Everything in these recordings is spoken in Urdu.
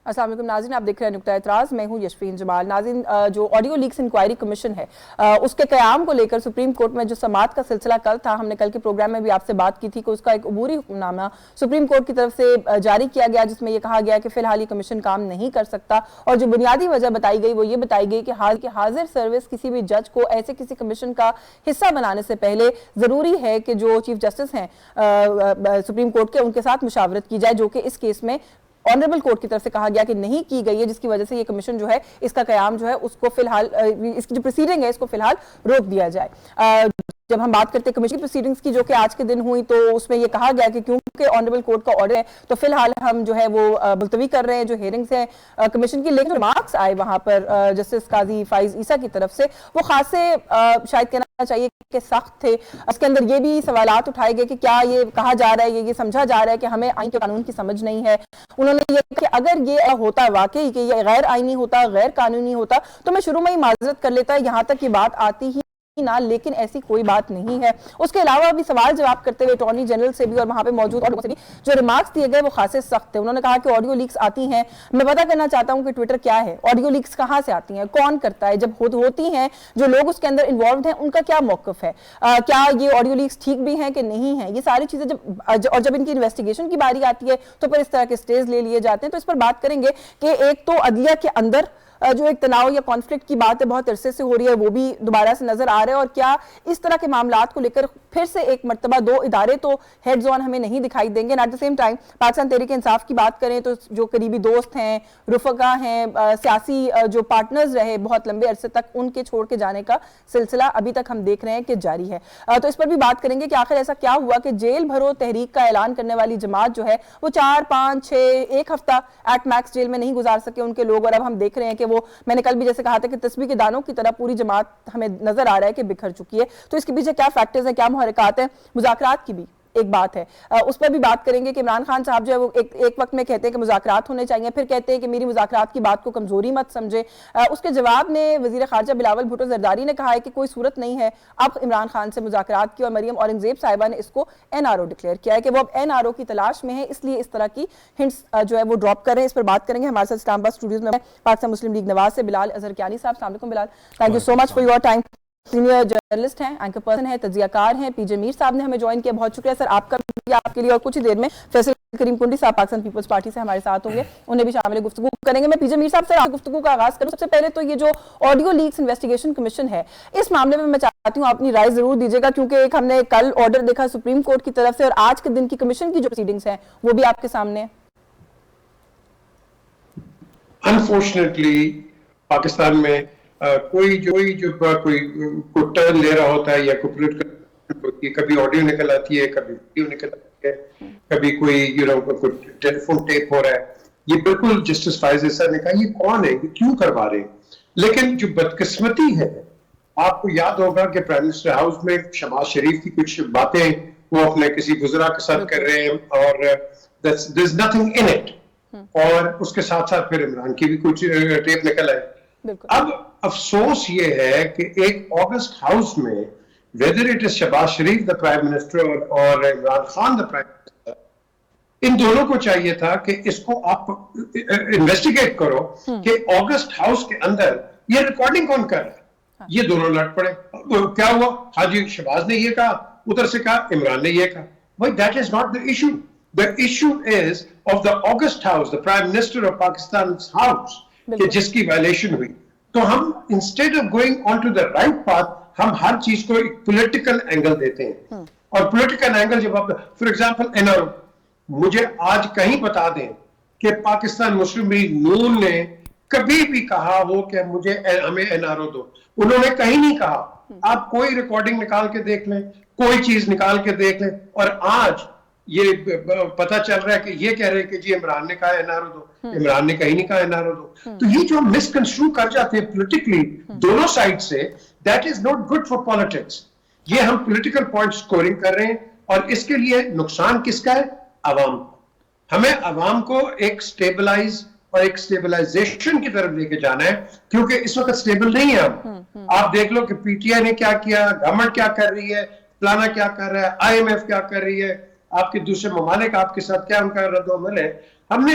السلام علیکم ناظرین، آپ دیکھ رہے ہیں نقطہ اعتراض، میں ہوں یشفین جمال۔ ناظرین، جو آڈیو لیکس انکوائری کمیشن ہے اس کے قیام کو لے کر سپریم کورٹ میں جو سماعت کا سلسلہ کل تھا، ہم نے کل کے پروگرام میں بھی آپ سے بات کی تھی کہ اس کا ایک عبوری حکم نامہ سپریم کورٹ کی طرف سے جاری کیا گیا، جس میں یہ کہا گیا کہ فی الحال یہ کمیشن کام نہیں کر سکتا، اور جو بنیادی وجہ بتائی گئی وہ یہ بتائی گئی کہ حاضر سروس کسی بھی جج کو ایسے کسی کمیشن کا حصہ بنانے سے پہلے ضروری ہے کہ جو چیف جسٹس ہیں سپریم کورٹ کے، ان کے ساتھ مشاورت کی جائے، جو کہ اس کیس میں آنریبل کورٹ کی طرف سے کہا گیا کہ نہیں کی گئی ہے، جس کی وجہ سے یہ کمیشن جو ہے اس کا قیام جو ہے اس کو فی الحال اس کی جو پروسیڈنگ ہے اس کو فی الحال روک دیا جائے۔ جب ہم بات کرتے ہیں کمیشن کی پروسیڈنگز کی جو کہ آج کے دن ہوئی، تو اس میں یہ کہا گیا کہ کیونکہ آنریبل کورٹ کا آرڈر ہے تو فی الحال ہم جو ہے وہ ملتوی کر رہے ہیں جو ہیئرنگز ہیں کمیشن کی، لیکن ریمارکس آئے وہاں پر جسٹس قاضی فائز عیسیٰ کی طرف سے، وہ خاصے شاید کہنا چاہیے کہ سخت تھے۔ اس کے اندر یہ بھی سوالات اٹھائے گئے کہ کیا یہ کہا جا رہا ہے، یہ سمجھا جا رہا ہے کہ ہمیں آئین کے قانون کی سمجھ نہیں ہے۔ انہوں نے یہ کہ اگر یہ ہوتا واقعی کہ یہ غیر آئینی ہوتا، غیر قانونی ہوتا، تو میں شروع میں ہی معذرت کر لیتا، یہاں تک یہ بات آتی ہی نہ، لیکن ایسی کوئی بات نہیں ہے۔ اس کے علاوہ بھی سوال جواب کرتے ہوئے اٹارنی جنرل سے بھی اور وہاں پہ موجود اور سے بھی جو ریمارکس دیے گئے وہ خاصے سخت تھے۔ انہوں نے کہا کہ آڈیو لیکس آتی ہیں، میں پتہ کرنا چاہتا ہوں کہ ٹویٹر کیا ہے، آڈیو لیکس کہاں سے آتی ہیں، کون کرتا ہے، جب ہوتی ہیں جو لوگ اس کے اندر انوالوڈ ہیں ان کا کیا موقف ہے، کیا یہ آڈیو لیکس ٹھیک بھی ہیں کہ نہیں ہیں، یہ ساری چیزیں جب ان کی انویسٹیگیشن کی باری آتی ہے تو پھر اس طرح کے سٹیز لے لیے جاتے ہیں۔ تو اس پر بات کریں گے کہ ایک تو عدلیہ کے اندر جو ایک تناؤ یا کانفلکٹ کی بات ہے بہت عرصے سے ہو رہی ہے، وہ بھی دوبارہ سے نظر آ رہا ہے، اور کیا اس طرح کے معاملات کو لے کر پھر سے ایک مرتبہ دو ادارے تو ہیڈز آن ہمیں نہیں دکھائی دیں گے۔ At the same time Pakistan Tehreek Insaf کی بات کریں تو جو قریبی دوست ہیں، رفقا ہیں، سیاسی جو پارٹنرز رہے بہت لمبے عرصے تک، ان کے چھوڑ کے جانے کا سلسلہ ابھی تک ہم دیکھ رہے ہیں کہ جاری ہے۔ تو اس پر بھی بات کریں گے کہ آخر ایسا کیا ہوا کہ جیل بھرو تحریک کا اعلان کرنے والی جماعت جو ہے وہ 4 5 6 ایک ہفتہ ایٹ میکس جیل میں نہیں گزار سکے ان کے لوگ، اور اب ہم دیکھ رہے ہیں کہ وہ میں نے کل بھی جیسے کہا تھا کہ تسبیح کے دانوں کی طرح پوری جماعت ہمیں نظر آ رہا ہے کہ بکھر چکی ہے۔ تو اس کے پیچھے کیا فیکٹرز ہیں، کیا محرکات ہیں، مذاکرات کی بھی ایک بات ہے، اس پر بھی بات کریں گے کہ عمران خان صاحب جو ہے وہ ایک وقت میں کہتے ہیں کہ مذاکرات ہونے چاہیے، پھر کہتے ہیں کہ میری مذاکرات کی بات کو کمزوری مت سمجھے۔ اس کے جواب میں وزیر خارجہ بلاول بھٹو زرداری نے کہا ہے کہ کوئی صورت نہیں ہے اب عمران خان سے مذاکرات کی، اور مریم اورنگزیب صاحبہ نے اس کو NRO ڈکلیئر کیا ہے کہ وہ اب NRO کی تلاش میں ہے، اس لیے اس طرح کی ہنٹس جو ہے وہ ڈراپ کر رہے ہیں۔ اس پر بات کریں گے۔ ہمارے ساتھ اسلام آباد اسٹوڈیوز میں پاکستان مسلم لیگ نواز سے بلال اظہر کیانی صاحب۔ السلام علیکم Bilal, thank you so much for your time. Senior journalist ہیں، اینکر پرسن ہیں، تجزیہ کار ہیں، پی جے میر صاحب نے ہمیں جوائن کیا، بہت شکریہ سر آپ کا بھی، آپ کے لیے۔ اور کچھ ہی دیر میں فیصل کریم کنڈی صاحب پاکستان پیپلز پارٹی سے ہمارے ساتھ ہوں گے، انہیں بھی شامل گفتگو کریں گے۔ میں پی جے میر صاحب سے گفتگو کا آغاز کروں۔ سب سے پہلے تو یہ جو آڈیو لیکس انویسٹیگیشن کمیشن ہے، اس معاملے میں میں چاہتی ہوں اپنی رائے ضرور دیجیے گا، کیونکہ ایک ہم نے کل آرڈر دیکھا سپریم کورٹ کی طرف سے، اور آج کے دن کی کمیشن کی جو پروسیڈنگز ہیں وہ بھی آپ کے سامنے ہیں۔ انفارچونیٹلی پاکستان میں کوئی جو ٹرن لے رہا ہوتا ہے یا کوئی پولیٹیکل ہوتی ہے، کبھی آڈیو نکل آتی ہے، کبھی ویڈیو نکل آتی ہے، کبھی کوئی ٹیلی فون ٹیپ ہو رہا ہے۔ یہ بالکل جسٹس فائز عیسیٰ نے کہا یہ کون ہے، یہ کیوں کروا رہے ہیں؟ لیکن جو بدقسمتی ہے، آپ کو یاد ہوگا کہ پرائم منسٹر ہاؤس میں شہباز شریف کی کچھ باتیں وہ اپنے کسی وزراء کے ساتھ کر رہے ہیں، اور there's nothing in it، اور اس کے ساتھ ساتھ پھر عمران کی بھی کچھ ٹیپ نکل آئے۔ اب افسوس یہ ہے کہ ایک آگسٹ ہاؤس میں whether it is Shehbaz Sharif the prime minister اور Imran Khan the prime minister, ان دونوں کو چاہیے تھا کہ اس کو آپ انویسٹیگیٹ کرو کہ آگسٹ ہاؤس کے اندر یہ ریکارڈنگ کون کر رہا ہے۔ یہ دونوں لڑ پڑے، کیا ہوا، ہاں جی شہباز نے یہ کہا، ادھر سے کہا عمران نے یہ کہا۔ بھائی that is not the issue. The issue is of the August House, the Prime Minister of Pakistan's house, کہ جس کی وائلیشن ہوئی۔ تو ہم instead of going on to the right path، ہم ہر چیز کو ایک پولیٹیکل اینگل دیتے ہیں، اور پولیٹیکل اینگل جب آپ فار ایگزامپل NRO، مجھے آج کہیں بتا دیں کہ پاکستان مسلم لیگ نون نے کبھی بھی کہا ہو کہ ہمیں NRO دو، انہوں نے کہیں نہیں کہا۔ آپ کوئی ریکارڈنگ نکال کے دیکھ لیں، کوئی چیز نکال کے دیکھ لیں، اور آج یہ پتہ چل رہا ہے کہ یہ کہہ رہے ہیں کہ جی عمران نے کہا NRO دو، عمران نے کہیں نہیں کہا NRO دو۔ تو یہ جو مس کنسٹرو کر جاتے ہیں پولیٹیکلی دونوں سائڈ سے، that is not good for politics. یہ ہم پولیٹیکل پوائنٹ سکورنگ کر رہے ہیں، اور اس کے لیے نقصان کس کا ہے؟ عوام کو۔ ہمیں عوام کو ایک سٹیبلائز اور ایک سٹیبلائزیشن کی طرف لے کے جانا ہے، کیونکہ اس وقت سٹیبل نہیں ہے ہم۔ آپ دیکھ لو کہ پی ٹی آئی نے کیا کیا، گورنمنٹ کیا کر رہی ہے، فلانا کیا کر رہا ہے، IMF کیا کر رہی ہے، آپ کے دوسرے ممالک آپ کے ساتھ کیا ان کا رد و عمل ہے۔ ہم نے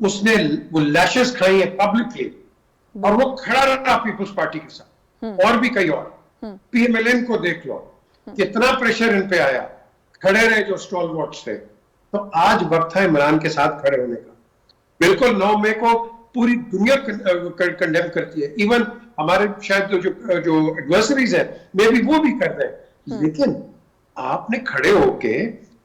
اس نے وہ لیشز کھائی ہیں پبلکلی اور وہ کھڑا رہا پیپلز پارٹی کے ساتھ اور بھی کئی اور. پی ایم ایل این کو دیکھ لو کتنا پریشر ان پہ آیا, کھڑے رہے جو اسٹال وارڈز تھے. تو آج وقت تھا عمران کے ساتھ کھڑے ہونے کا. بالکل 9 مئی کو پوری دنیا کنڈیم کرتی ہے, ایون ہمارے شاید جو ایڈورسریز ہیں میں بھی وہ بھی کر رہے ہیں, لیکن آپ نے کھڑے ہو کے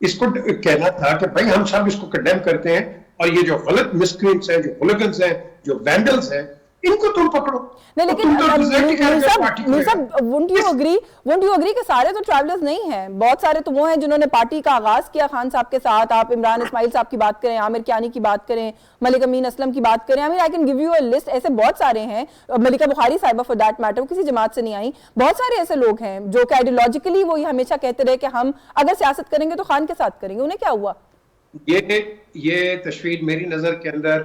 اس کو کہنا تھا کہ بھائی ہم سب اس کو کنڈیم کرتے ہیں اور یہ جو غلط مسکرینٹس ہیں, جو ہولیگنز ہیں, جو وینڈلز ہیں, ان کو تم پکڑو. نہیں لیکن میر صاحب won't you agree کہ سارے تو ٹریولرز نہیں ہیں, بہت سارے تو وہ ہیں جنہوں نے پارٹی کا آغاز کیا خان صاحب کے ساتھ. آپ عمران اسماعیل صاحب کی بات کریں, عامر کیانی کی بات کریں, ملک امین اسلم کی بات کریں, I can give you a list, ایسے بہت سارے ہیں. ملکہ بخاری صاحبہ for that matter, وہ کسی جماعت سے نہیں آئیں. بہت سارے ایسے لوگ ہیں جو کہ آئیڈیولوجیکلی وہی ہمیشہ کہتے رہے کہ ہم اگر سیاست کریں گے تو خان کے ساتھ کریں گے. انہیں کیا ہوا؟ یہ تشویر میری نظر کے اندر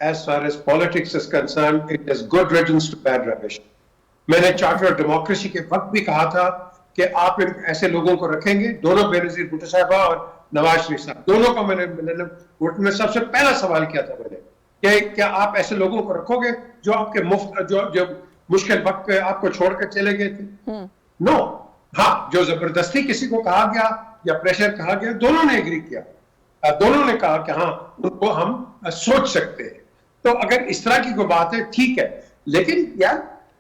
as far as politics is concerned, it is good riddance to bad rubbish. میں نے چارٹر ڈیموکریسی کے وقت بھی کہا تھا کہ آپ ایسے لوگوں کو رکھیں گے, دونوں بے نظیر بھٹو صاحبہ اور نواز شریف صاحب, دونوں کو میں سب سے پہلا سوال کیا تھا میں نے کہ کیا آپ ایسے لوگوں کو رکھو گے جو آپ کے مفت جو مشکل وقت پہ آپ کو چھوڑ کر چلے گئے تھے؟ نو. ہاں, جو زبردستی کسی کو کہا گیا یا پریشر کہا گیا, دونوں نے ایگری کیا, دونوں نے کہا کہ ہاں ان کو ہم سوچ سکتے ہیں. تو اگر اس طرح کی کوئی بات ہے ٹھیک ہے, لیکن یار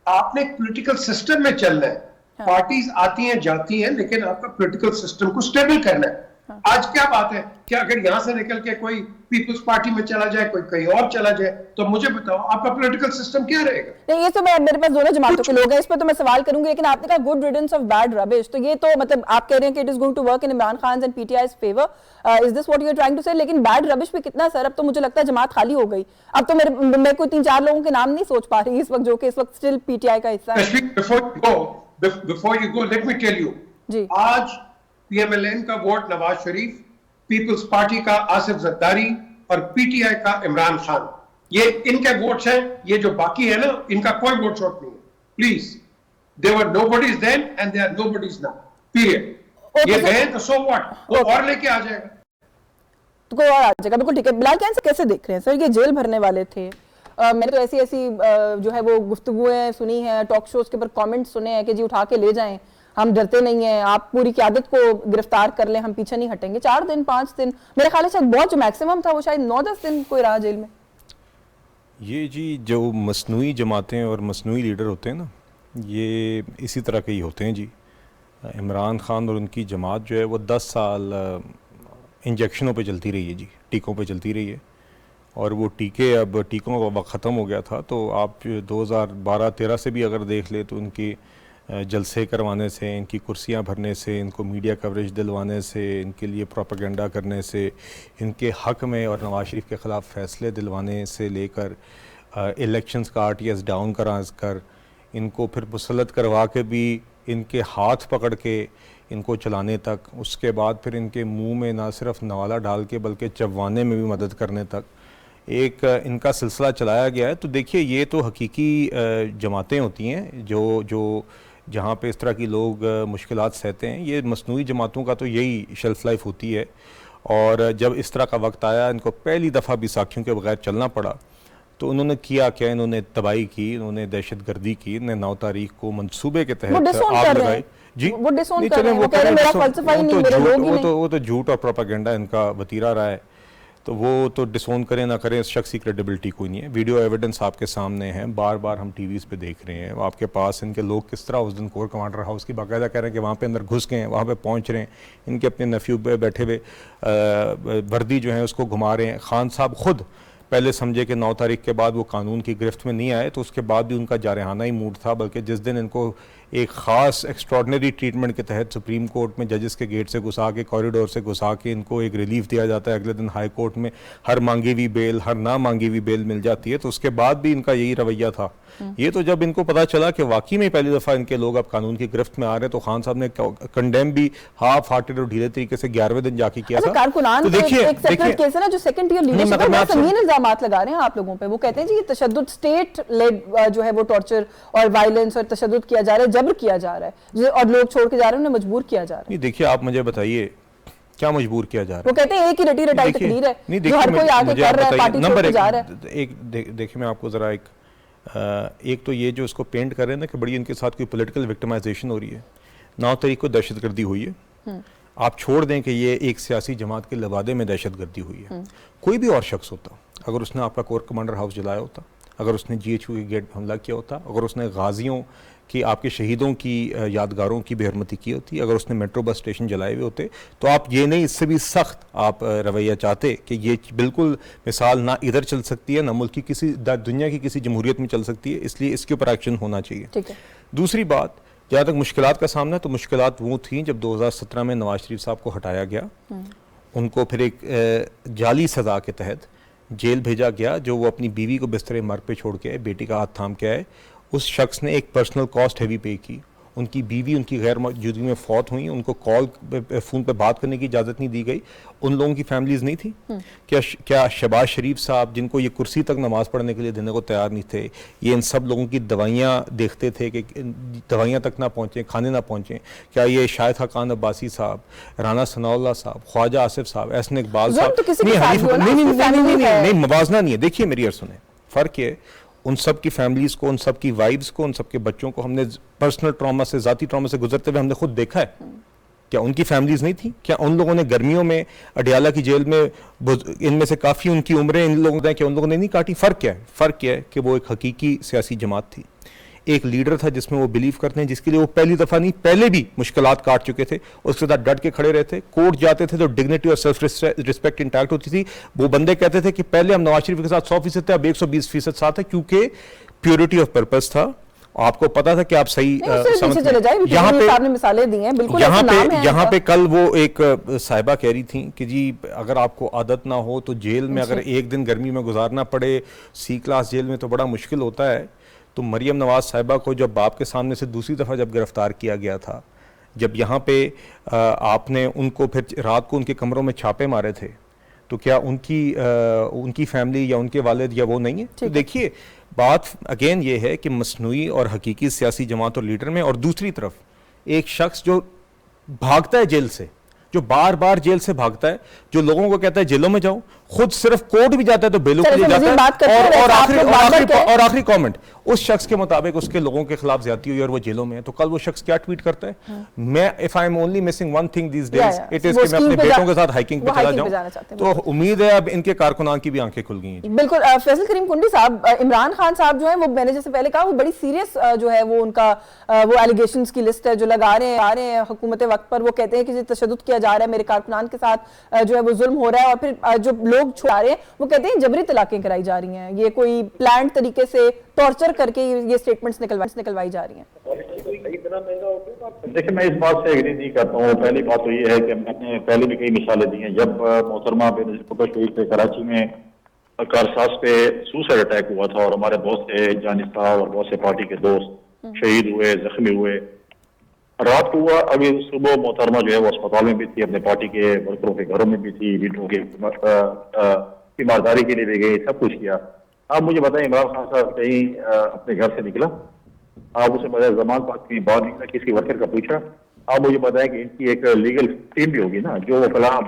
آپ نے پولیٹیکل سسٹم میں چلنا ہے. پارٹیز آتی ہیں جاتی ہیں, لیکن آپ کا پولیٹیکل سسٹم کو سٹیبل کرنا ہے. آج کیا بات ہے کہ اگر یہاں سے نکل کے کوئی پیپلز پارٹی میں چلا جائے, کوئی کہیں اور چلا جائے, تو مجھے بتاؤ آپ کا پولیٹیکل سسٹم کیا رہے گا؟ نہیں, یہ تو میرے پاس دونوں جماعتوں کے لوگ ہیں, اس پہ تو میں سوال کروں گی, لیکن آپ نے کہا گڈ ریڈنس آف بیڈ ربش, تو یہ تو مطلب آپ کہہ رہے ہیں کہ it is going to work in Imran Khan and P T I's favour. Is this what you are trying to say? لیکن بیڈ ربش پہ کتنا سر؟ اب تو مجھے لگتا ہے جماعت خالی ہو گئی. اب تو میں کوئی 3-4 لوگوں کے نام نہیں سوچ پا رہی اس وقت جو کہ اس وقت اسٹل پی ٹی آئی کا حصہ ہے. Before you go, let me tell you, جی آج پی ایم ایل این کا vote Nawaz Sharif, Peoples party کا آصف زرداری اور پی ٹی آئی کا عمران خان, یہ ان کے ووٹس ہیں. یہ جو باقی ہے نا, ان کا کوئی ووٹ شاٹ نہیں ہے. Please, they were nobodies then and they are nobodies now. Period. یہ گئے تو so what, وہ اور لے کے آ جائے گا, تو کوئی اور آ جائے گا. بالکل ٹھیک ہے. بلال کین سے کیسے دیکھ رہے ہیں سر, یہ جیل بھرنے والے تھے, میں نے تو ایسی جو ہے وہ گفتگویں سنی ہیں, ٹاک شوز کے اوپر کامنٹ سنے ہیں کہ جی اٹھا کے لے جائیں, ہم ڈرتے نہیں ہیں, آپ پوری قیادت کو گرفتار کر لیں, ہم پیچھے نہیں ہٹیں گے. 4 دن 5 دن میرے خیال سے بہت جو میکسیمم تھا وہ شاید 9-10 دن کوئی رہا جیل میں. یہ جی جو مصنوعی جماعتیں اور مصنوعی لیڈر ہوتے ہیں نا, یہ اسی طرح کے ہی ہوتے ہیں جی. عمران خان اور ان کی جماعت جو ہے وہ 10 سال انجیکشنوں پہ چلتی رہی ہے جی, ٹیکوں پہ چلتی رہی ہے, اور وہ ٹیکے اب ٹیکوں کا وقت ختم ہو گیا تھا. تو آپ 2012-13 سے بھی اگر دیکھ لیں تو ان کی جلسے کروانے سے, ان کی کرسیاں بھرنے سے, ان کو میڈیا کوریج دلوانے سے, ان کے لیے پروپیگنڈا کرنے سے, ان کے حق میں اور نواز شریف کے خلاف فیصلے دلوانے سے لے کر الیکشنز کا RTS ڈاؤن کر ان کو پھر مسلط کروا کے بھی ان کے ہاتھ پکڑ کے ان کو چلانے تک, اس کے بعد پھر ان کے منہ میں نہ صرف نوالا ڈال کے بلکہ چبوانے میں بھی مدد کرنے تک ایک ان کا سلسلہ چلایا گیا ہے. تو دیکھیے یہ تو حقیقی جماعتیں ہوتی ہیں جو جہاں پہ اس طرح کی لوگ مشکلات سہتے ہیں. یہ مصنوعی جماعتوں کا تو یہی شیلف لائف ہوتی ہے, اور جب اس طرح کا وقت آیا, ان کو پہلی دفعہ بھی ساکھیوں کے بغیر چلنا پڑا, تو انہوں نے کیا کیا, انہوں نے تباہی کی, انہوں نے دہشت گردی کی, انہوں نے 9 تاریخ کو منصوبے کے تحت آگ لگائی. جی وہ ڈسون کر رہے ہیں, وہ کہہ رہے ہیں میرا فلسفہ ہی نہیں, میرے لوگ ہی نہیں. وہ تو جھوٹ اور پروپیگنڈا ان کا وتیرہ رہا ہے, تو وہ تو ڈسون کریں نہ کریں, اس شخص کی کریڈیبلٹی کوئی نہیں ہے. ویڈیو ایویڈنس آپ کے سامنے ہیں, بار بار ہم ٹی ویز پہ دیکھ رہے ہیں. آپ کے پاس ان کے لوگ کس طرح اس دن کور کمانڈر ہاؤس کی باقاعدہ کہہ رہے ہیں کہ وہاں پہ اندر گھس گئے ہیں, وہاں پہ پہنچ رہے ہیں, ان کے اپنے نیفیو پہ بیٹھے ہوئے وردی جو ہیں اس کو گھما رہے ہیں. خان صاحب خود پہلے سمجھے کہ 9 تاریخ کے بعد وہ قانون کی گرفت میں نہیں آئے, تو اس کے بعد بھی ان کا جارحانہ ہی موڈ تھا, بلکہ جس دن ان کو ایک خاص ایکسٹراڈنری ٹریٹمنٹ کے تحت سپریم کورٹ میں ججز کے گیٹ سے گھسا کے, کوریڈور سے گھسا کے ان کو ایک ریلیف دیا جاتا ہے, اگلے دن ہائی کورٹ میں ہر مانگی ہوئی بیل, ہر نہ مانگی ہوئی بیل مل جاتی ہے. تو اس کے بعد بھی ان کا یہی رویہ تھا. یہ تو جب ان کو پتا چلا کہ واقعی میں پہلی دفعہ ان کے لوگ اب قانون کی گرفت میں آ رہے ہیں, تو خان صاحب نے کنڈیم بھی ہاف ہارٹڈ اور ڈھیلے طریقے سے 11ویں دن جا کے کیا تھا. کارکنان ایک سیپریٹ کیس ہے نا, جو سیکنڈ ایئر لیڈرشپ میں سنگین الزامات لگا رہے ہیں آپ لوگوں پہ. وہ کہتے ہیں جی یہ تشدد اسٹیٹ لیڈ جو ہے وہ ٹارچر اور وائلنس اور تشدد کیا جا رہا ہے, جبر کیا جا رہا ہے, اور لوگ چھوڑ کے جا رہے ہیں, انہیں مجبور کیا جا رہا ہے. دیکھیے آپ مجھے بتائیے کیا مجبور کیا جا رہا ہے؟ وہ کہتے ہیں ایک ہی رٹی رٹائی تقریر ہے جو ہر کوئی آگے کر رہا ہے، پارٹی چھوڑ کے جا رہا ہے. ایک دیکھیں میں آپ کو ذرا ایک تو یہ جو اس کو پینٹ کر رہے ہیں نا کہ بڑی ان کے ساتھ کوئی پولیٹیکل وکٹمائزیشن ہو رہی ہے، 9 تاریخ کو دہشت گردی ہوئی ہے. آپ چھوڑ دیں کہ یہ ایک سیاسی جماعت کے لبادے میں دہشت گردی ہوئی ہے، کوئی بھی اور شخص ہوتا، اگر اس نے آپ کا کور کمانڈر ہاؤس جلایا ہوتا، اگر اس نے جی ایچ او کے گیٹ حملہ کیا ہوتا، اگر اس نے غازیوں کی، آپ کے شہیدوں کی یادگاروں کی بے حرمتی کی ہوتی، اگر اس نے میٹرو بس اسٹیشن جلائے ہوئے ہوتے، تو آپ یہ نہیں، اس سے بھی سخت آپ رویہ چاہتے کہ یہ بالکل مثال نہ ادھر چل سکتی ہے، نہ ملک کی کسی دنیا کی کسی جمہوریت میں چل سکتی ہے، اس لیے اس کے اوپر ایکشن ہونا چاہیے. ٹھیک ہے. دوسری بات، جہاں تک مشکلات کا سامنا ہے، تو مشکلات وہ تھیں جب 2017 میں نواز شریف صاحب کو ہٹایا گیا، ان کو پھر ایک جعلی سزا کے تحت جیل بھیجا گیا، جو وہ اپنی بیوی کو بستر مرگ پہ چھوڑ کے آئے، بیٹی کا ہاتھ تھام کے آئے. اس شخص نے ایک پرسنل کاسٹ ہیوی پے کی، ان کی بیوی ان کی غیر موجودگی میں فوت ہوئیں، ان کو فون پہ بات کرنے کی اجازت نہیں دی گئی. ان لوگوں کی فیملیز نہیں تھیں کیا شہباز شریف صاحب، جن کو یہ کرسی تک نماز پڑھنے کے لیے دینے کو تیار نہیں تھے، یہ ان سب لوگوں کی دوائیاں دیکھتے تھے کہ دوائیاں تک نہ پہنچیں، کھانے نہ پہنچیں؟ کیا یہ شاہد خاقان عباسی صاحب، رانا ثناء اللہ صاحب، خواجہ آصف صاحب، احسن اقبال صاحب، نہیں موازنہ نہیں ہے. دیکھیے میری عرض سنیں، فرق ہے ان سب کی فیملیز کو، ان سب کی وائفز کو، ان سب کے بچوں کو ہم نے پرسنل ٹراما سے، ذاتی ٹراما سے گزرتے ہوئے ہم نے خود دیکھا ہے. کیا ان کی فیملیز نہیں تھیں؟ کیا ان لوگوں نے گرمیوں میں اڈیالہ کی جیل میں، ان میں سے کافی ان کی عمریں ان لوگوں نے، کہ ان لوگوں نے نہیں کاٹی؟ فرق کیا ہے؟ فرق کیا ہے کہ وہ ایک حقیقی سیاسی جماعت تھی، ایک لیڈر تھا جس میں وہ بلیو کرتے ہیں، جس کے لیے وہ پہلی دفعہ نہیں، پہلے بھی مشکلات کاٹ چکے تھے، اس کے ساتھ ڈٹ کے کھڑے رہتے. کورٹ جاتے تھے تو ڈگنیٹی اور سیلف ریسپیکٹ انٹیکٹ ہوتی تھی. وہ بندے کہتے تھے کہ پہلے ہم نواز شریف کے ساتھ 100% تھے، اب 120% ساتھ ہے، کیونکہ پیورٹی آف پرپس تھا. آپ کو پتا تھا کہ آپ صحیح یہاں پہ کل وہ ایک صاحبہ کہہ رہی تھیں کہ جی اگر آپ کو عادت نہ ہو تو جیل میں اگر ایک دن گرمی میں گزارنا پڑے سی کلاس جیل میں تو بڑا مشکل ہوتا ہے. تو مریم نواز صاحبہ کو جب باپ کے سامنے سے دوسری دفعہ جب گرفتار کیا گیا تھا، جب یہاں پہ آپ نے ان کو پھر رات کو ان کے کمروں میں چھاپے مارے تھے، تو کیا ان کی فیملی یا ان کے والد یا وہ نہیں ہے؟ تو دیکھیے بات اگین یہ ہے کہ مصنوعی اور حقیقی سیاسی جماعت اور لیڈر میں، اور دوسری طرف ایک شخص جو بھاگتا ہے جیل سے، جو بار بار جیل سے بھاگتا ہے، جو لوگوں کو کہتا ہے جیلوں میں جاؤ، خود صرف کورٹ بھی جاتا ہے تو بیلوں کے لیے جاتا ہے. اور آخری کامنٹ، اس شخص کے مطابق اس کے لوگوں کے خلاف زیادتی ہوئی اور وہ جیلوں میں ہے، تو کل وہ شخص کیا ٹویٹ کرتا ہے؟ میں if I'm only missing one thing these days it is کہ میں اپنے بیٹوں کے ساتھ ہائیکنگ پہ چلا جاؤں. تو امید ہے اب ان کے کارکنان کی بھی آنکھیں کھل گئی ہیں. بالکل. فیصل کریم کنڈی صاحب، عمران خان صاحب جو ہیں وہ میں نے جیسے پہلے کہا وہ بڑی سیریس جو ہے وہ ان کا وہ ایلیگیشنز کی لسٹ ہے جو لگا رہے ہیں حکومت وقت پر. وہ کہتے ہیں کہ تشدد کیا جا رہا ہے، میرے کارکنان کے ساتھ جو ہے وہ ظلم ہو رہا ہے، اور پھر جو لوگ چھڑا رہے ہیں وہ کہتے ہیں جبری طلاقیں کرائی جا رہی ہیں، یہ کوئی پلانڈ طریقے سے ٹارچر کر کے یہ سٹیٹمنٹس نکلوائی جا رہی ہیں. دیکھیں میں اس بات سے ایگری نہیں کرتا ہوں. پہلی بات تو یہ ہے کہ میں نے پہلے بھی کئی مثالیں دی ہیں. جب محترمہ بینظیر بھٹو شہید پہ کراچی میں کارساز پہ سوسائڈ اٹیک ہوا تھا، اور ہمارے بہت سے جانب صاحب اور بہت سے پارٹی کے دوست شہید ہوئے، زخمی ہوئے. رات کو ہوا، ابھی صبح محترمہ جو ہے وہ اسپتال میں بھی تھی، اپنے پارٹی کے ورکروں کے گھروں میں بھی تھی، لیڈروں کی تیمارداری کے لیے بھی گئی، سب کچھ کیا. آپ مجھے بتائیں عمران خان صاحب کہیں اپنے گھر سے نکلا؟ آپ اسے بتائیں زمان پاک کی بات نکلا، کسی ورکر کا پوچھا؟ آپ مجھے بتائیں کہ ان کی ایک لیگل ٹیم بھی ہوگی نا، جو فلاں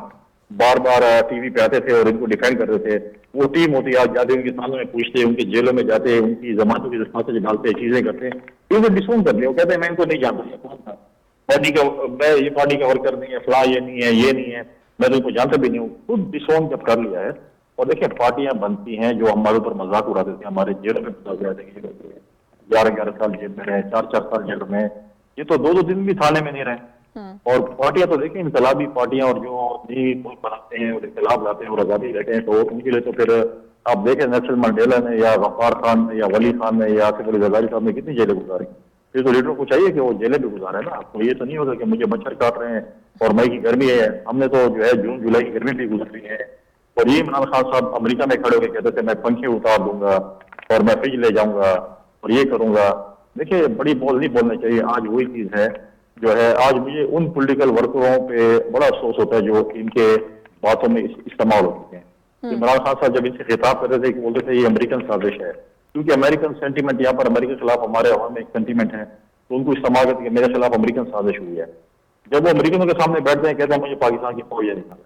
بار بار ٹی وی پہ آتے تھے اور ان کو ڈیفینڈ کرتے تھے. وہ ٹیم ہوتی ہے، آج جاتے ان کے سامنے میں پوچھتے، ان کی جیلوں میں جاتے، ان کی ضمانتوں کی درخواستیں ڈالتے، چیزیں کرتے ہیں. ان کو ڈسون کر لیا، وہ کہتے ہیں میں ان کو نہیں جانتا، کون تھا میں یہ پارٹی کا ورکر نہیں ہے، فلاں یہ نہیں ہے، یہ نہیں ہے، میں تو ان کو جانتا بھی نہیں ہوں. خود ڈسون جب کر لیا ہے. اور دیکھیں پارٹیاں بنتی ہیں جو ہمارے اوپر مذاق اڑاتے تھے، ہمارے جیلوں میں پتا جاتے ہیں 11 سال جیل میں رہے، 4 سال جیل میں، یہ تو 2 دن بھی تھانے میں نہیں رہے. اور پارٹیاں تو دیکھیں انقلابی پارٹیاں اور جو نئی ملک بناتے ہیں اور انقلاب لاتے ہیں اور آزادی لیتے ہیں، تو ان کے لیے تو پھر آپ دیکھیں نیلسن منڈیلا نے یا غفار خان نے یا ولی خان نے یا آصف علی زرداری صاحب نے کتنی جیلیں گزاری. یہ تو لیڈروں کو چاہیے کہ وہ جیلیں بھی گزارے نا. آپ کو یہ تو نہیں ہوگا کہ مجھے مچھر کاٹ رہے ہیں اور مئی کی گرمی ہے. ہم نے تو جو ہے جون جولائی کی گرمی بھی گزری ہے. اور یہ عمران خان صاحب امریکہ میں کھڑے ہو کے کہتے تھے میں پنکھے اتار دوں گا اور میں فریج لے جاؤں گا اور یہ کروں گا. دیکھیے بڑی بول نہیں بولنا چاہیے. آج وہی چیز ہے جو ہے. آج مجھے ان پولیٹیکل ورکروں پہ بڑا افسوس ہوتا ہے جو ان کے باتوں میں استعمال ہوتے ہیں. عمران خان صاحب جب ان سے خطاب کرتے تھے کہ بولتے تھے یہ امریکن سازش ہے، کیونکہ امریکن سینٹیمنٹ یہاں پر امریکہ کے خلاف ہمارے عوام میں ایک سینٹیمنٹ ہے، تو ان کو استعمال کرتے کہ میرے خلاف امریکن سازش ہوئی ہے. جب وہ امریکنوں کے سامنے بیٹھتے ہیں کہتے ہیں مجھے پاکستان کی فوج نکالا.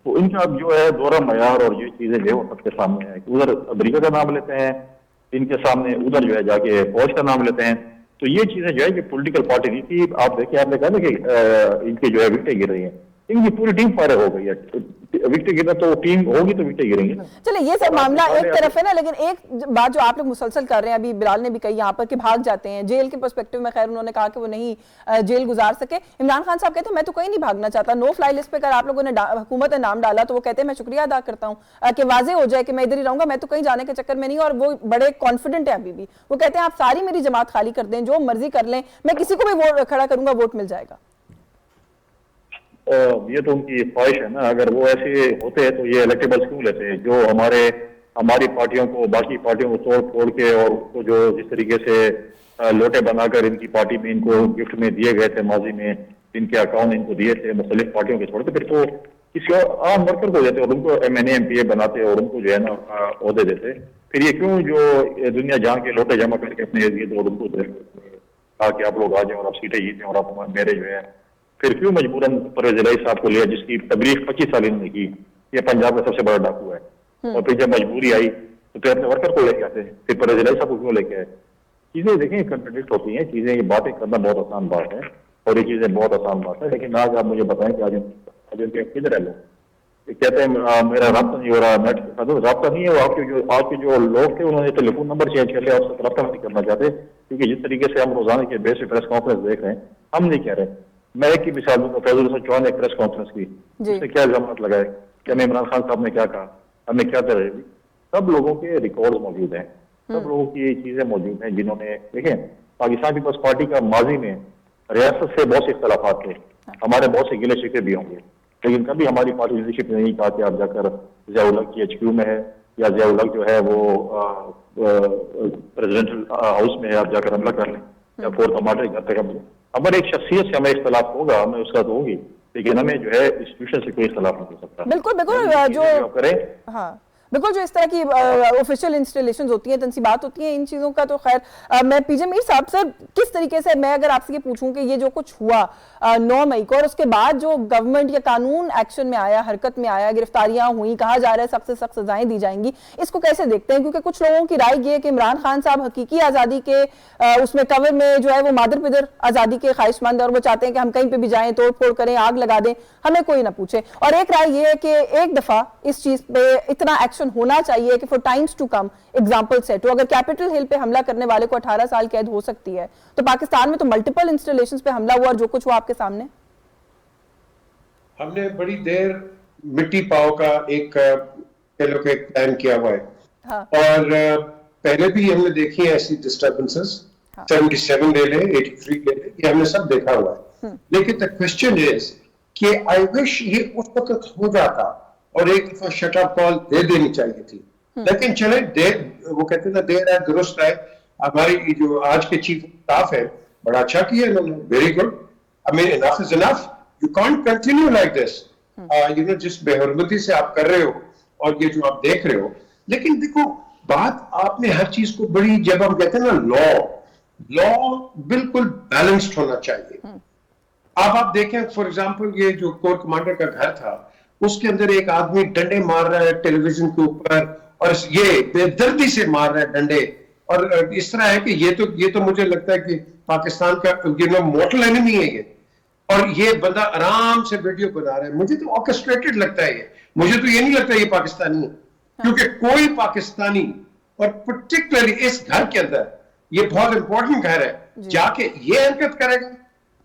تو ان کا جو ہے دورہ معیار اور یہ چیزیں جو ہے وہ سب کے سامنے ہے. ادھر امریکہ کا نام لیتے ہیں ان کے سامنے, ادھر جو ہے جا کے فوج کا نام لیتے ہیں. تو یہ چیزیں جو ہے یہ پولیٹیکل پارٹی نہیں تھی. آپ دیکھیں, آپ نے کہا نا کہ ان کی جو ہے وکٹیں گر رہی ہیں, ان کی پوری ٹیم فارغ ہو گئی ہے. وکٹیں گرنا تو ٹیم ہوگی تو وکٹیں گریں گی. چلے یہ سب معاملہ ایک طرف ہے نا, لیکن ایک بات جو آپ لوگ مسلسل کر رہے ہیں, ابھی بلال نے بھی کہی یہاں پر کہ بھاگ جاتے ہیں جیل کے پرسپیکٹو میں. خیر انہوں نے کہا کہ وہ نہیں جیل گزار سکے. عمران خان صاحب کہتے ہیں میں تو کہیں نہیں بھاگنا چاہتا. نو فلائی لسٹ پہ اگر آپ لوگوں نے حکومت نے نام ڈالا تو وہ کہتے ہیں میں شکریہ ادا کرتا ہوں کہ واضح ہو جائے کہ میں ادھر ہی رہوں گا, میں تو کہیں جانے کے چکر میں نہیں. اور وہ بڑے کانفیڈنٹ ہیں ابھی بھی. وہ کہتے ہیں آپ ساری میری جماعت خالی کر دیں, جو مرضی کر لیں, میں کسی کو بھی ووٹ کھڑا کروں گا, ووٹ مل جائے گا. یہ تو ان کی خواہش ہے نا. اگر وہ ایسے ہوتے تو یہ الیکٹیبلز کیوں لیتے, جو ہماری پارٹیوں کو باقی پارٹیوں کو توڑ پھوڑ کے اور اس کو جو جس طریقے سے لوٹے بنا کر ان کی پارٹی میں ان کو گفٹ میں دیے گئے تھے ماضی میں, ان کے اکاؤنٹ ان کو دیے تھے مختلف پارٹیوں کے چھوڑتے, پھر تو کسی اور عام ورکر کو دیتے اور ان کو M N A M P A بناتے اور ان کو جو ہے نا عہدے دیتے. پھر یہ کیوں جو دنیا جہاں کے لوٹے جمع کر کے اپنے اور ان کو کہا کہ آپ لوگ آ جائیں اور آپ سیٹیں جیتیں اور آپ میرے جو ہے, پھر کیوں مجبوراً پرویز الہی صاحب کو لیا جس کی تبلیغ 25 سال انہوں نے کی, یہ پنجاب کا سب سے بڑا ڈاکو ہے. اور پھر جب مجبوری آئی تو پھر اپنے ورکر کو لے کے آتے, پھر پرویز الہی صاحب کو کیوں لے کے آئے. چیزیں دیکھیں کنٹرڈکٹ ہوتی ہیں چیزیں, یہ باتیں کرنا بہت آسان بات ہے اور یہ چیزیں بہت آسان بات ہے. لیکن آج آپ مجھے بتائیں کہ آج ان کے کدھر ہے لوگ, کہتے ہیں میرا رابطہ نہیں ہو رہا, نیٹ رابطہ نہیں ہے. وہ آپ کے جو لوگ تھے انہوں نے ٹیلی فون نمبر چینج کر لیا, آپ سے رابطہ نہیں کرنا چاہتے, کیونکہ جس طریقے سے ہم روزانہ کے بیس پہ پریس کانفرنس دیکھ رہے ہیں, ہم نہیں کہہ رہے. میں ایک کی مثال دوں گا, فیض الحسن چوہان نے ایک پریس کانفرنس کی, اس نے کیا الزامات لگائے کہ ہمیں عمران خان صاحب نے کیا کہا, ہمیں کیا کر رہے ہیں. سب لوگوں کے ریکارڈز موجود ہیں, سب لوگوں کی یہ چیزیں موجود ہیں جنہوں نے دیکھیں پاکستان پیپلز پارٹی کا ماضی میں ریاست سے بہت سے اختلافات تھے, ہمارے بہت سے گلے شکوے بھی ہوں گے, لیکن کبھی ہماری پارٹی لیڈرشپ نے نہیں کہا کہ آپ جا کر ضیاء الحق کی ایچ کیو میں ہے یا ضیاء الحق جو ہے وہ پریزیڈنشل ہاؤس میں ہے, آپ جا کر حملہ کر لیں یا فور ٹماٹر گھر تک حملہ. ہمارے ایک شخصیت سے ہمیں اختلاف ہوگا, ہمیں اس کا تو ہوگی, لیکن ہمیں جو ہے انسٹیٹیوشن سے کوئی اختلاف نہیں ہو سکتا. بالکل جو کریں ہاں بالکل جو اس طرح کی آفیشیل انسٹالیشنز ہوتی ہیں, تنصیبات ہوتی ہیں, ان چیزوں کا تو خیر میں پی جے میر صاحب سے کس طریقے سے میں اگر آپ سے یہ پوچھوں کہ یہ جو کچھ ہوا 9 مئی کو اور اس کے بعد جو گورنمنٹ یا قانون ایکشن میں آیا, حرکت میں آیا, گرفتاریاں ہوئیں, کہا جا رہا ہے سخت سے سخت سزائیں دی جائیں گی, اس کو کیسے دیکھتے ہیں؟ کیونکہ کچھ لوگوں کی رائے یہ ہے کہ عمران خان صاحب حقیقی آزادی کے اس میں کور میں جو ہے وہ مادر پدر آزادی کے خواہش مند ہے اور وہ چاہتے ہیں کہ ہم کہیں پہ بھی جائیں, توڑ پھوڑ کریں, آگ لگا دیں, ہمیں کوئی نہ پوچھے. اور ایک رائے یہ ہے کہ ایک دفعہ اس چیز پہ اتنا ایکشن ہونا چاہیے کہ for times to come example set ہو. اگر کیپٹل ہل پہ حملہ کرنے والے کو 18 سال قید ہو سکتی ہے تو پاکستان میں تو ملٹیپل انسٹالیشنز پہ حملہ ہوا اور جو کچھ ہوا آپ کے سامنے. ہم نے بڑی دیر مٹی پاؤ کا ایک پلان کیا ہوا ہے اور پہلے بھی ہم نے دیکھی ہیں ایسی ڈسٹربنسز, 77 لے لیں, 83 لے لیں, یہ ہم نے سب دیکھا ہوا ہے. لیکن the question is کہ I wish یہ اس وقت ہو جاتا اور ایک دفعہ شٹ اپ کال دے دینی چاہیے تھی. لیکن چلیں وہ کہتے تھے دیر ہے درست ہے. ہماری جو آج کے چیف اسٹاف ہے بڑا اچھا کیا انہوں نے, very good. I mean enough is enough. You can't continue like this. You know جس بے حرمتی سے آپ کر رہے ہو اور یہ جو آپ دیکھ رہے ہو. لیکن دیکھو بات آپ نے ہر چیز کو بڑی, جب ہم کہتے ہیں نا لا بالکل بیلنسڈ ہونا چاہیے. اب آپ دیکھیں فار ایگزامپل یہ جو کور کمانڈر کا گھر تھا اس کے اندر ایک آدمی ڈنڈے مار رہا ہے ٹیلی ویژن کے اوپر اور یہ بے دردی سے مار رہا ہے ڈنڈے, اور اس طرح ہے کہ یہ تو مجھے لگتا ہے کہ پاکستان کا مورٹل اینیمی ہے یہ, اور یہ بندہ آرام سے ویڈیو بنا رہا ہے. مجھے تو آرکسٹریٹڈ لگتا ہے یہ, مجھے تو یہ نہیں لگتا یہ پاکستانی ہے, کیونکہ کوئی پاکستانی اور پرٹیکولرلی اس گھر کے اندر یہ بہت امپورٹنٹ گھر ہے جا کے یہ حرکت کرے گا,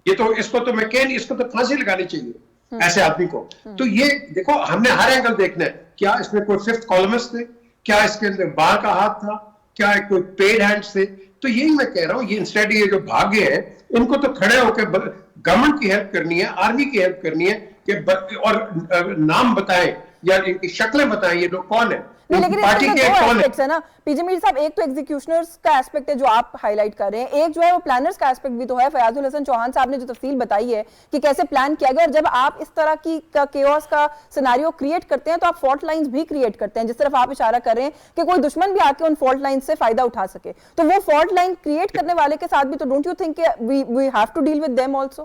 یہ تو اس کو تو میں کہہ نہیں, اس کو تو پھانسی لگانی چاہیے ایسے آدمی کو. تو یہ دیکھو ہم نے ہر اینگل دیکھنا ہے, کیا اس میں کوئی ففتھ کالمسٹ تھے, کیا اس کے اندر بار کا ہاتھ تھا, کیا کوئی پیڈ ہینڈز تھے. تو یہی میں کہہ رہا ہوں یہ انسٹیڈ یہ جو بھاگے ہیں ان کو تو کھڑے ہو کے گورنمنٹ کی ہیلپ کرنی ہے, آرمی کی ہیلپ کرنی ہے کہ اور نام بتائیں یا ان کی شکلیں بتائیں یہ لوگ کون ہیں. نہیں لیکن اس میں دو ایسپیکٹس ہیں نا پی جے میر صاحب, ایک تو ایگزیکیوشنرز کا ایسپیکٹ ہے جو آپ ہائی لائٹ کر رہے ہیں, ایک جو ہے وہ پلانرز کا ایسپیکٹ بھی تو ہے. فیاض الحسن چوہان صاحب نے جو تفصیل بتائی ہے کہ کیسے پلان کیا گیا, اور جب آپ اس طرح کی کیوس کا سیناریو کریٹ کرتے ہیں تو آپ فالٹ لائنز بھی کریٹ کرتے ہیں, جس طرف آپ اشارہ کر رہے ہیں کہ کوئی دشمن بھی آ کے ان فالٹ لائنز سے فائدہ اٹھا سکے. تو وہ فالٹ لائن کریٹ کرنے والے کے ساتھ بھی تو ڈونٹ یو تھنک کہ we have to deal with them also?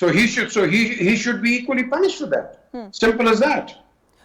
So he should be equally punished for that. Simple as that.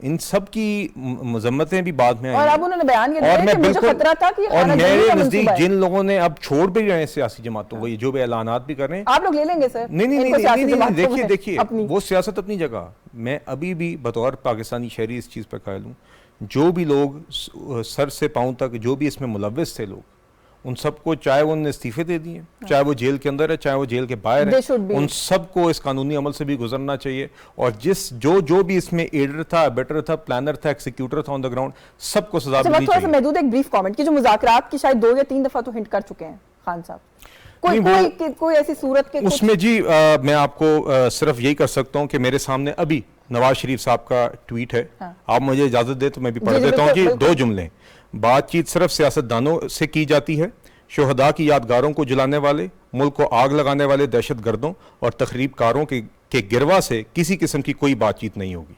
ان سب کی مذمتیں بھی بعد میں اور اب انہوں نے بیان یہ دیا کہ مجھے خطرہ تھا کہ اور میرے نزدیک جن لوگوں نے اب چھوڑ بھی رہے ہیں سیاسی جماعتوں کو, یہ جو بھی اعلانات بھی کر رہے ہیں, آپ لوگ لے لیں گے سر؟ نہیں, دیکھیے وہ سیاست اپنی جگہ. میں ابھی بھی بطور پاکستانی شہری اس چیز پر قائل ہوں, جو بھی لوگ سر سے پاؤں تک جو بھی اس میں ملوث تھے لوگ, ان سب کو, چاہے وہ انہوں نے استعفے دے دیے, چاہے وہ جیل کے اندر ہے, چاہے وہ جیل کے باہر ہے, ان سب کو اس قانونی عمل سے بھی گزرنا چاہیے. اور جو بھی اس میں ایڈر تھا, ایبیٹر تھا, پلانر تھا, ایکسیکیوٹر تھا آن دا گراؤنڈ, سب کو سزا ملنی چاہیے. محدود ایک بریف کامنٹ کی, جو مذاکرات کی شاید 2 یا 3 دفعہ تو ہنٹ کر چکے ہیں خان صاحب, کوئی ایسی صورت کے اس میں جی میں آپ کو صرف یہی کر سکتا ہوں کہ میرے سامنے ابھی نواز شریف صاحب کا ٹویٹ ہے, آپ مجھے اجازت دیں تو میں بھی پڑھ دیتا ہوں جی. 2 جملے. بات چیت صرف سیاستدانوں سے کی جاتی ہے, شہداء کی یادگاروں کو جلانے والے, ملک کو آگ لگانے والے دہشت گردوں اور تخریب کاروں کے گروا سے کسی قسم کی کوئی بات چیت نہیں ہوگی.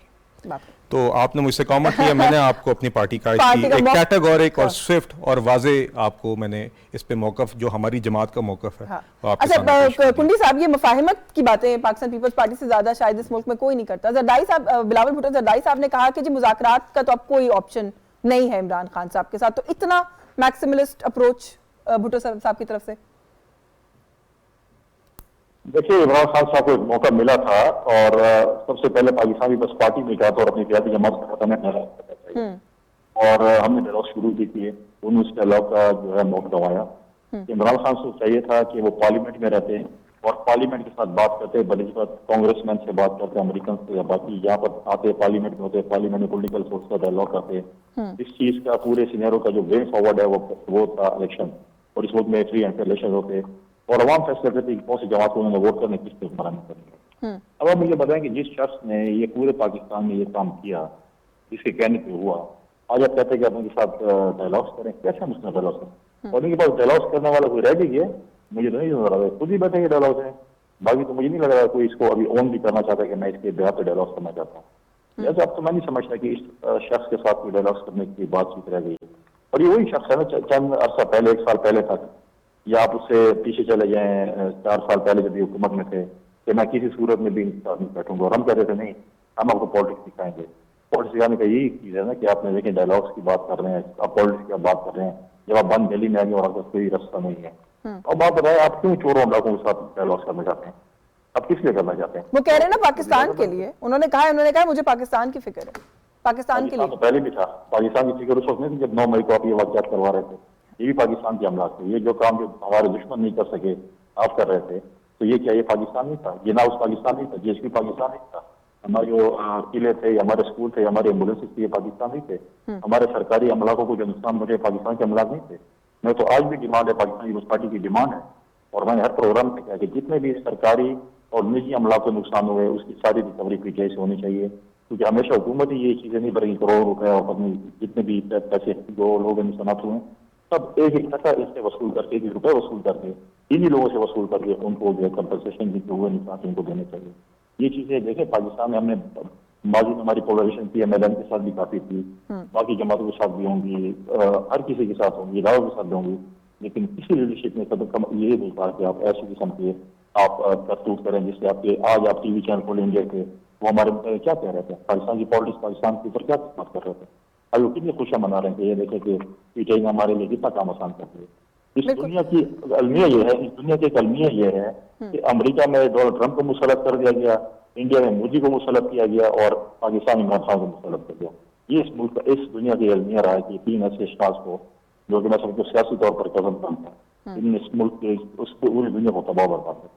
تو آپ نے مجھ سے کامنٹ کیا, میں نے آپ کو اپنی پارٹی کا ایک کیٹیگورک اور سوئفٹ اور واضح آپ کو میں نے اس پہ موقف, جو ہماری جماعت کا موقف ہے. اچھا کنڈی صاحب, یہ مفاہمت کی باتیں پاکستان پیپلز پارٹی سے زیادہ شاید اس ملک میں کوئی نہیں کرتا. زرداری صاحب, بلاول بھٹو زرداری صاحب نے کہا کہ جی مذاکرات کا تو اب کوئی آپشن نہیں ہے عمران خان صاحب کے ساتھ, تو اتنا میکسیملسٹ اپروچ بھٹو صاحب کی طرف سے. دیکھیے عمران خان صاحب کو ایک موقع ملا تھا, اور سب سے پہلے پاکستان پیپلز پارٹی میں کہا تھا اور اپنی قیادی جماعت کا ختم کرنا چاہیے, اور ہم نے ڈائلاگ شروع بھی کیے. انہوں نے اس ڈائلاگ کا جو ہے موقع گنوایا. عمران خان سے چاہیے تھا کہ وہ پارلیمنٹ میں رہتے اور پارلیمنٹ کے ساتھ بات کرتے, بنسبت کانگریس مین سے بات کرتے, امریکن سے یا باقی یہاں پر آتے, پارلیمنٹ میں ہوتے, پارلیمنٹ میں پولیٹیکل فورس کا ڈائلاگ کرتے. اس چیز کا پورے سینیرو کا جو وے فارورڈ ہے وہ تھا الیکشن, اور اس وقت میں فری اینڈ فیئر الیکشن ہوتے, اور عوام فیصلہ کرتے کہ کون سی جماعت کو انہوں نے ووٹ کرنے کس پہ مرانی کرنی ہے. اب آپ مجھے بتائیں کہ جس شخص نے یہ پورے پاکستان میں یہ کام کیا, جس کے کہنے پہ ہوا, آج آپ کہتے ہیں کہ آپ ان کے ساتھ ڈائلاگس کریں, کیسے ہم اس میں ڈائلاگس کریں؟ اور ان کے پاس ڈائلاگس کرنے والا کوئی رہ بھی گیا, مجھے تو نہیں نظر آ رہا ہے, خود ہی بیٹھے یہ ڈائلاگس ہیں. باقی تو مجھے نہیں لگ رہا کوئی اس کو ابھی اون بھی کرنا چاہتا ہے کہ میں اس کے بہار پہ ڈائلاگس کرنا چاہتا ہوں. جیسے اب تو میں نہیں سمجھتا کہ اس شخص کے ساتھ کوئی ڈائلاگس کرنے کی بات چیت رہ گئی ہے. اور یہ وہی شخص ہے نا, چند عرصہ پہلے, 1 سال پہلے تک, یا آپ اس سے پیچھے چلے جائیں 4 سال پہلے جب یہ حکومت میں تھے, کہ میں کسی صورت میں بھی انتظار نہیں بیٹھوں گا, اور ہم کہتے تھے نہیں, ہم آپ کو پالیٹکس سکھائیں گے. پالیٹکس سکھانے کا یہی چیز ہے نا کہ آپ نے دیکھیں ڈائلاگس کی بات کر رہے ہیں, آپ پالیٹکس کی بات کر رہے ہیں, جب آپ بند دہلی میں آئیں گے اور آپ کا کوئی رستہ نہیں ہے. اب آپ بتائیں آپ کیوں چوروں ڈاکوں کے ساتھ ڈائلاگس کرنا چاہتے ہیں, آپ کس لیے کرنا چاہتے ہیں؟ وہ کہہ رہے ہیں نا پاکستان کے لیے, انہوں نے کہا مجھے پاکستان کی فکر ہے, پاکستان کے لیے. پہلے بھی تھا پاکستان کی فکر, اس وقت نہیں تھی جب 9 مئی کو آپ یہ واقعات کروا رہے تھے. یہ بھی پاکستان کے عملات تھے, یہ جو کام جو ہمارے دشمن نہیں کر سکے آپ کر رہے تھے, تو یہ کیا یہ پاکستان نہیں تھا؟ یہ نہ اس پاکستان نہیں تھا, جی ایس پی پاکستان نہیں تھا, ہمارے جو قلعے تھے, ہمارے اسکول تھے, ہمارے ایمبولینس تھے, یہ پاکستان نہیں تھے, ہمارے سرکاری املاکوں کو جو نقصان مجھے پاکستان کے املاک نہیں تھے. میں تو آج بھی ڈیمانڈ ہے, پاکستان پیپلز پارٹی کی ڈیمانڈ ہے, اور میں نے ہر پروگرام میں کہا کہ جتنے بھی سرکاری اور نجی املاک کو نقصان ہوئے اس کی ساری ریکوری پی ٹی آئی سے ہونی چاہیے, کیونکہ ہمیشہ حکومت ہی یہ چیزیں نہیں بڑھیں, کروڑوں روپے اور اپنی جتنے بھی پیسے جو لوگ نقصانات ہوئے سب ایک ٹکا اس سے وصول کر کے, 1 روپے وصول کر کے, انہی لوگوں سے وصول کر کے ان کو جو ہے کمپنسیشن جتنے ہوئے نقصان ان کو دینے چاہیے. یہ چیزیں دیکھیں پاکستان میں ہم نے ماضی میں ہماری پولرائزیشن کی, ایم ایل ایم کے ساتھ بھی کافی تھی, باقی جماعتوں کے ساتھ بھی ہوں گی, ہر کسی کے ساتھ ہوں گی, اداروں کے ساتھ بھی ہوں گی, لیکن کسی لیڈرشپ نے یہ نہیں کہا کہ آپ ایسی قسم کے آپ کرتوت کریں جس سے آپ کے آج آپ ٹی وی چینل کھولیں انڈیا کے, وہ ہمارے مطابق کیا کہہ رہے تھے, پاکستان کی پالیٹکس پاکستان کے اوپر کیا بات کر رہے تھے. اب وہ کتنی خوشیاں منا رہے ہیں کہ یہ دیکھیں کہ پی ٹی آئی نے ہمارے لیے کتنا کام آسان کر دیا. اس دنیا کی المیہ یہ ہے, اس دنیا کی ایک المیہ یہ ہے کہ امریکہ میں ڈونلڈ ٹرمپ کو مسلط کر دیا گیا, انڈیا میں مودی کو مسلط کیا گیا, اور پاکستان عمران خان کو مسلط کر دیا. یہ اس ملک کا, اس دنیا کی المیہ رہا ہے کہ 3 ایسے اشخاص کو جو کہ میں سب کو سیاسی طور پر قدم کم ہے, ان اس ملک کے اس پوری دنیا کو تباہ برباد ہے.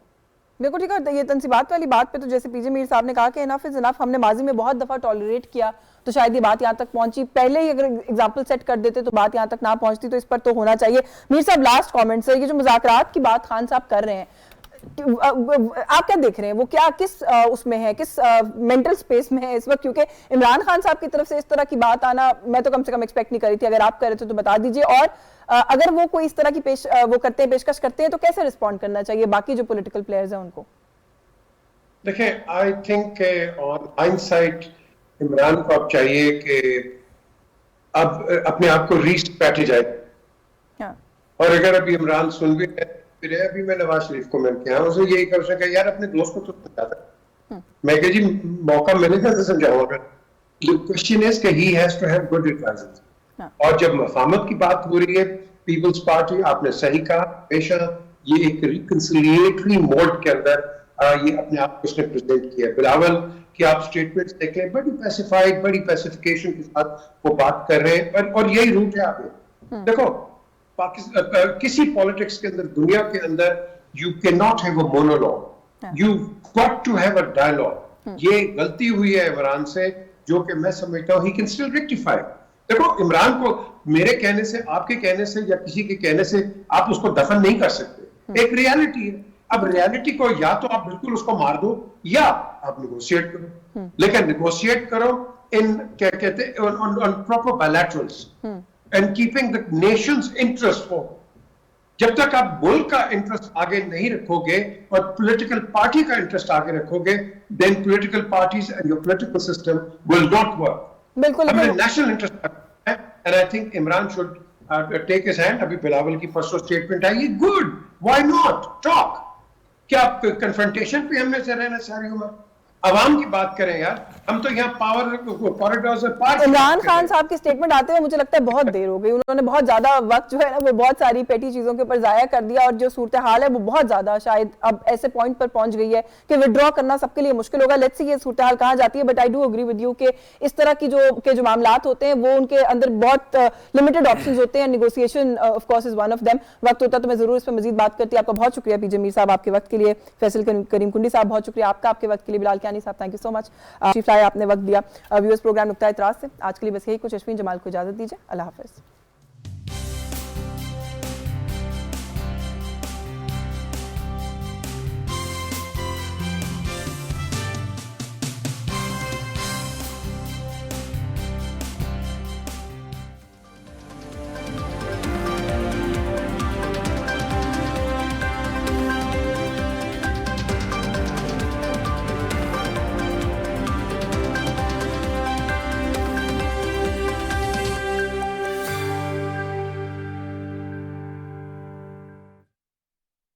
بالکل ٹھیک ہے. یہ تنصیبات والی بات پہ تو جیسے پی جے میر صاحب نے کہا کہ انف از انف, ہم نے ماضی میں بہت دفعہ ٹالریٹ کیا تو شاید یہ بات یہاں تک پہنچی, پہلے ہی اگر ایگزامپل سیٹ کر دیتے تو بات یہاں تک نہ پہنچتی, تو اس پر تو ہونا چاہیے. میر صاحب لاسٹ کامنٹ سر, یہ جو مذاکرات کی بات خان صاحب کر رہے ہیں, آپ کیا دیکھ رہے ہیں, وہ کیا کس اس میں ہے, کس مینٹل سپیس میں ہے اس وقت, کیونکہ عمران خان صاحب کی طرف سے اس طرح کی بات آنا میں تو کم سے کم ایکسپیکٹ نہیں کری تھی, اگر آپ کر رہے تھے تو بتا دیجئے, اور اگر وہ کوئی اس طرح کی وہ کرتے ہیں, پیشکش کرتے ہیں, تو کیسے رسپونڈ کرنا چاہیے باقی جو پولیٹیکل پلیئرز ہیں ان کو؟ دیکھیں آئی تھنک آن ہائنڈسائٹ عمران کو اب چاہیے کہ اب اپنے آپ کو ریسٹ بیٹھے جائے, اور اگر ابھی عمران سن بھی پھر ابھی میں نواز شریف کو مل کے اسے یہی کر سکا, یار اپنے دوست کو تو سمجھاتا, میں کہ جی موقع ملے گا تو سمجھاؤں گا, The question is that he has to have good advisors. اور جب مفاہمت کی بات ہو رہی ہے پیپلز پارٹی آپ نے صحیح کہا ہمیشہ یہ ایک ریکنسیلیٹری موڈ کے اندر یہ اپنے آپ کو اس نے پریزنٹ کیا. بلاول کی آپ اسٹیٹمنٹس دیکھ لیں بڑی پیسیفائڈ بڑی پیسیفیکیشن کے ساتھ وہ بات کر رہے ہیں اور یہی روٹ ہے آپ دیکھو کسی پالیٹکس کے اندر دنیا کے اندر you can not have a monologue you got to have a dialogue. یہ غلطی ہوئی ہے عمران سے جو کہ میں سمجھتا ہوں ہی کین اسٹل ریکٹیفائی. دیکھو عمران کو میرے کہنے سے آپ کے کہنے سے یا کسی کے کہنے سے آپ اس کو دفن نہیں کر سکتے. ایک ریالٹی ہے. اب ریالٹی کو یا تو آپ بالکل اس کو مار دو یا آپ نیگوشیٹ کرو, لیکن نیگوشیٹ کرو ان کیا کہتے ہیں on proper bilaterals and keeping the nation's interest for. جب تک آپ ملک کا انٹرسٹ آگے نہیں رکھو گے اور پولیٹیکل پارٹی کا انٹرسٹ آگے رکھو گے then political parties and your political system will not work. بالکل نیشنل انٹرسٹ ہے and I think Imran should take his hand. ابھی بلاول کی پرسوں statement I good why not talk. کیا کنفرنٹیشن پہ ہم میں سے رہنا ساری عمر عوام کی بات کریں یار. ہم تو یہاں پاور کوریڈورز اور پارک. عمران خان صاحب کی سٹیٹمنٹ آتے ہوئے مجھے لگتا ہے بہت دیر ہو گئی. انہوں نے بہت زیادہ وقت جو ہے نا وہ بہت ساری پیٹی چیزوں کے اوپر ضائع کر دیا اور جو صورتحال ہے وہ بہت زیادہ شاید اب ایسے پوائنٹ پر پہنچ گئی ہے کہ ودرا کرنا سب کے لیے مشکل ہوگا. لیٹس سی یہ صورتحال کہاں جاتی ہے. But I do agree with you کہ اس طرح کی جو معاملات ہوتے ہیں وہ ان کے اندر بہت لمیٹڈ آپشنز ہوتے ہیں. Negotiation of course is one of them. وقت ہوتا تو میں ضرور اس پہ مزید بات کرتی. آپ کا بہت شکریہ پی جے میر صاحب آپ کے وقت کے لیے. فیصل کریم کنڈی صاحب بہت شکریہ آپ کا آپ کے وقت کے لیے. بلال کیانی صاحب thank you so much. Chef لائے آپ نے وقت دیا. ویورز پروگرام نقطۂ اعتراض سے آج کے لیے بس یہی کچھ. اشفین جمال کو اجازت دیجیے. اللہ حافظ.